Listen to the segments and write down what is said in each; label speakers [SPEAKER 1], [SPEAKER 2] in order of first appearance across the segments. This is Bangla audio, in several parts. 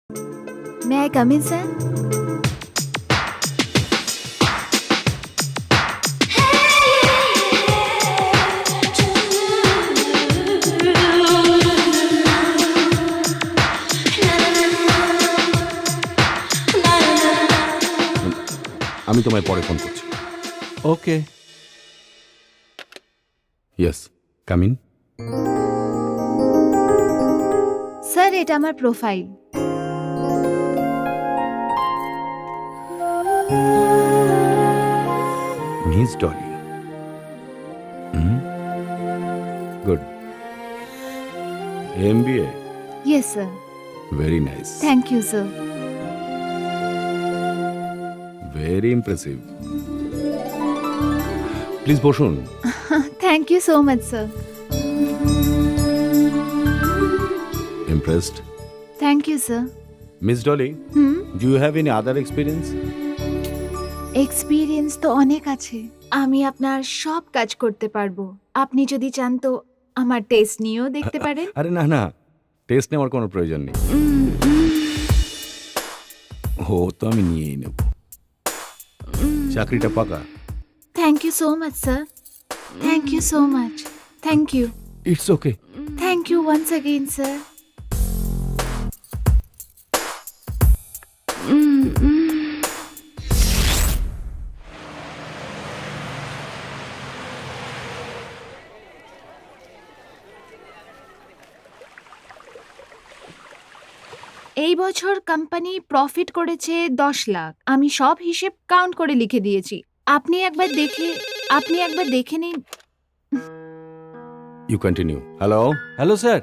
[SPEAKER 1] May I come in, sir?
[SPEAKER 2] আমি তোমায় পরে ফোন করছি।
[SPEAKER 3] Okay.
[SPEAKER 2] Yes, come in.
[SPEAKER 1] Sir, এটা আমার profile.
[SPEAKER 2] Miss Dolly, good. MBA,
[SPEAKER 1] Yes, sir.
[SPEAKER 2] Very nice,
[SPEAKER 1] Thank you, sir.
[SPEAKER 2] Very impressive. Please বসুন।
[SPEAKER 1] Thank you so much, sir.
[SPEAKER 2] Impressed?
[SPEAKER 1] Thank you, sir.
[SPEAKER 2] Miss Dolly,
[SPEAKER 1] hmm,
[SPEAKER 2] do you have any other experience?
[SPEAKER 1] Experience তো অনেক আছে। আমি আপনার সব কাজ করতে পারবো। আপনি যদি চান তো আমার টেস্ট নিয়েও দেখতে পারেন।
[SPEAKER 2] আরে না না, টেস্ট নেওয়ার কোনো প্রয়োজন নেই। ও তো আমি নিয়েই নেব। চাকরিটা পাকা।
[SPEAKER 1] Thank you so much, sir. Thank you so much. Thank you.
[SPEAKER 2] It's okay.
[SPEAKER 1] Thank you once again, sir. এই বছর কোম্পানি প্রফিট করেছে 10 লাখ। আমি সব হিসেব কাউন্ট করে লিখে দিয়েছি। আপনি একবার দেখে নিন।
[SPEAKER 2] You continue. Hello.
[SPEAKER 3] Hello sir,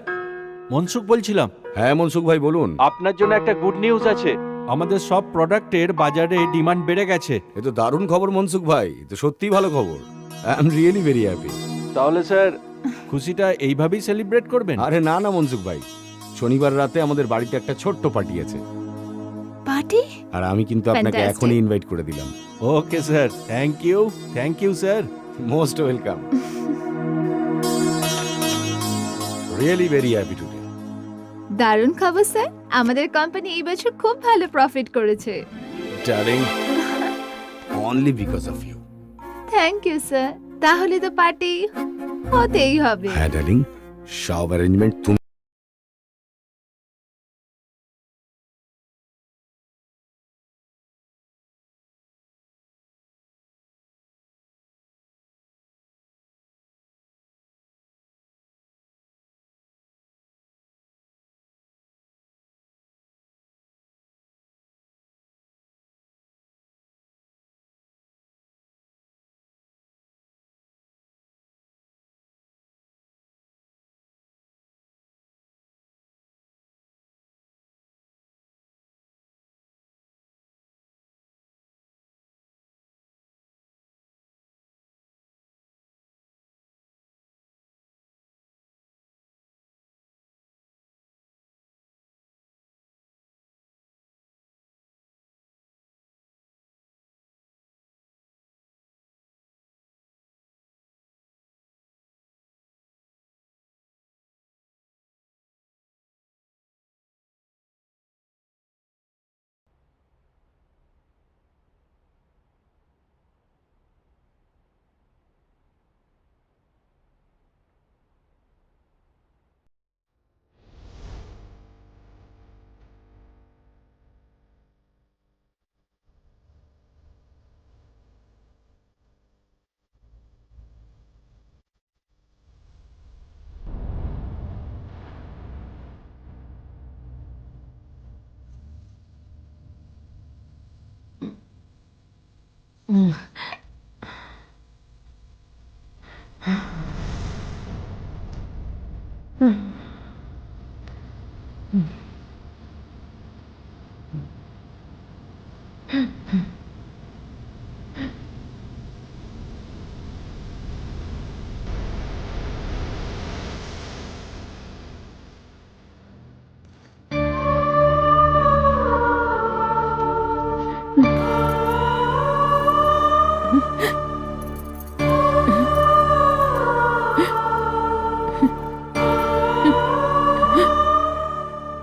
[SPEAKER 3] Mansukh বলছিলাম।
[SPEAKER 2] হ্যাঁ মনসুখ ভাই বলুন।
[SPEAKER 3] আপনার জন্য একটা গুড নিউজ আছে। আমাদের সব প্রোডাক্টের বাজারে ডিমান্ড বেড়ে গেছে।
[SPEAKER 2] এ তো দারুণ খবর মনসুখ ভাই, এ তো সত্যিই ভালো খবর। I am really very happy.
[SPEAKER 3] তাহলে স্যার খুশিটা এইভাবেই সেলিব্রেট করবেন?
[SPEAKER 2] আরে না না মনসুখ ভাই, শনিবার রাতে আমাদের বাড়িতে একটা ছোট্ট পার্টি আছে,
[SPEAKER 1] পার্টি?
[SPEAKER 2] আর আমি কিন্তু আপনাকে
[SPEAKER 1] Fantastic.
[SPEAKER 2] এখনই ইনভাইট করে দিলাম।
[SPEAKER 3] Okay sir, thank you sir.
[SPEAKER 2] Most welcome. Really very happy today.
[SPEAKER 1] দারুণ খবর স্যার, আমাদের কোম্পানি এই বছর খুব ভালো প্রফিট করেছে।
[SPEAKER 2] Darling, only because of you.
[SPEAKER 1] Thank you sir. তাহলে তো পার্টি হতেই হবে।
[SPEAKER 2] হ্যাঁ ডার্লিং, সব অ্যারেঞ্জমেন্ট তুমি।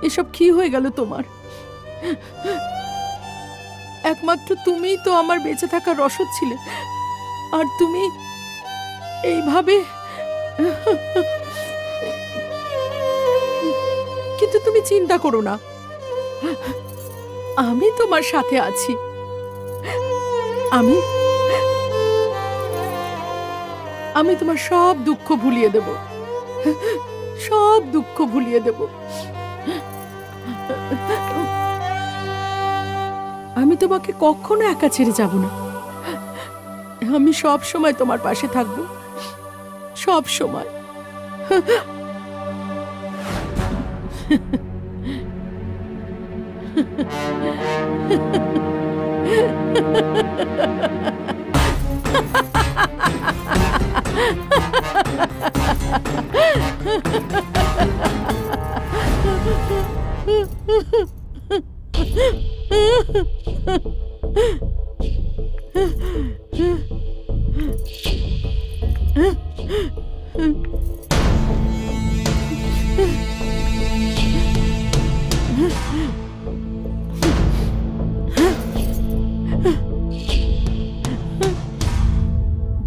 [SPEAKER 4] এসব কি হয়ে গেল তোমার? একমাত্র তুমিই তো আমার বেঁচে থাকার রসদ ছিলে, আর তুমি এইভাবে। কিন্তু তুমি চিন্তা করো না, আমি তোমার সাথে আছি। আমি আমি তোমার সব দুঃখ ভুলিয়ে দেব, সব দুঃখ ভুলিয়ে দেব। আমি তোমাকে কখনো একা ছেড়ে যাব না। আমি সব সময় তোমার পাশে থাকব, সব সময়।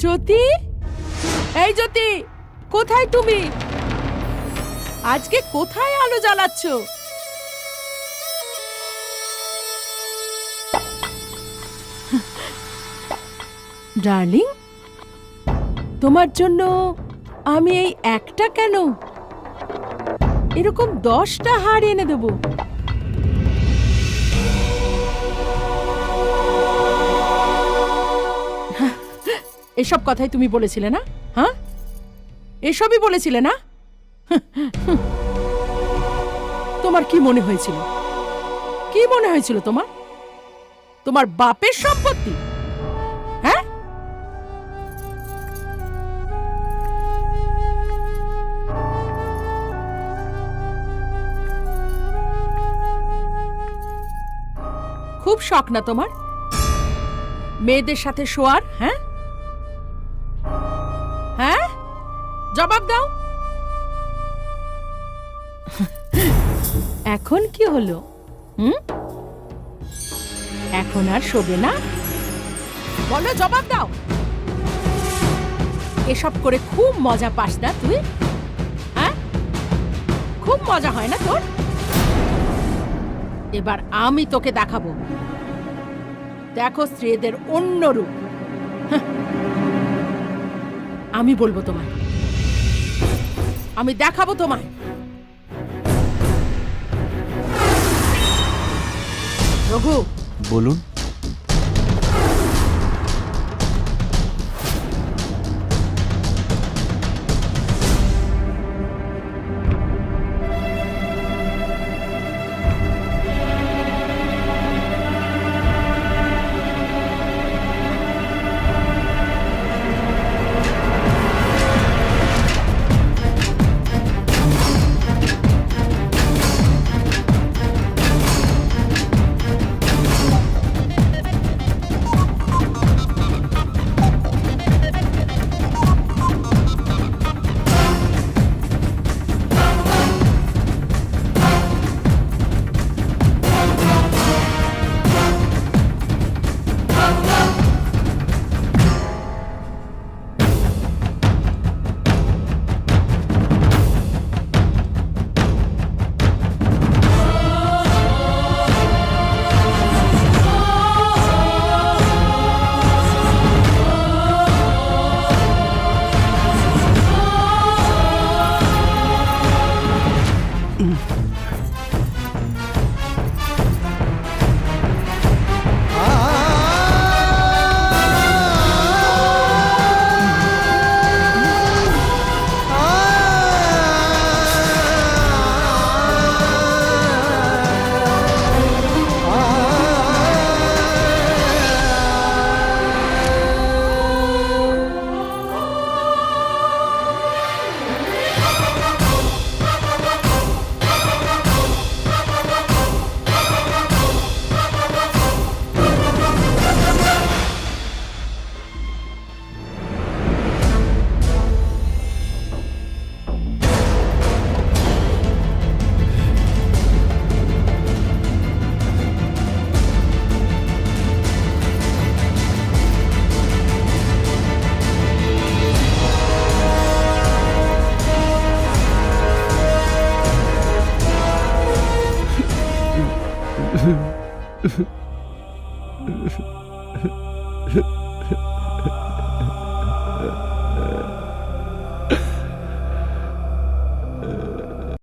[SPEAKER 4] জ্যোতি, এই জ্যোতি, কোথায় তুমি? আজকে কোথায় আলো জ্বালাচ্ছ? ডার্লিং, তোমার জন্য আমি এই একটা কেন, এরকম 10টা হার এনে দেব। এসব কথাই তুমি বলেছিলে না? হ্যাঁ, এসবই বলেছিলে না? তোমার কি মনে হয়েছিল? কি মনে হয়েছিল তোমার? তোমার বাপের সম্পত্তি? হ্যাঁ, খুব শখ না তোমার মেয়েদের সাথে শোয়ার? হ্যাঁ হ্যাঁ, জবাব দাও। এখন কি হলো? এখন আর শোবে না? বলো, জবাব দাও। এসব করে খুব মজা পাস না তুই? হ্যাঁ, খুব মজা হয় না তোর? এবার আমি তোকে দেখাবো। দেখো স্ত্রীদের অন্য রূপ। আমি বলবো তোমায়, আমি দেখাবো তোমায়। রঘু,
[SPEAKER 3] বলুন।
[SPEAKER 5] you.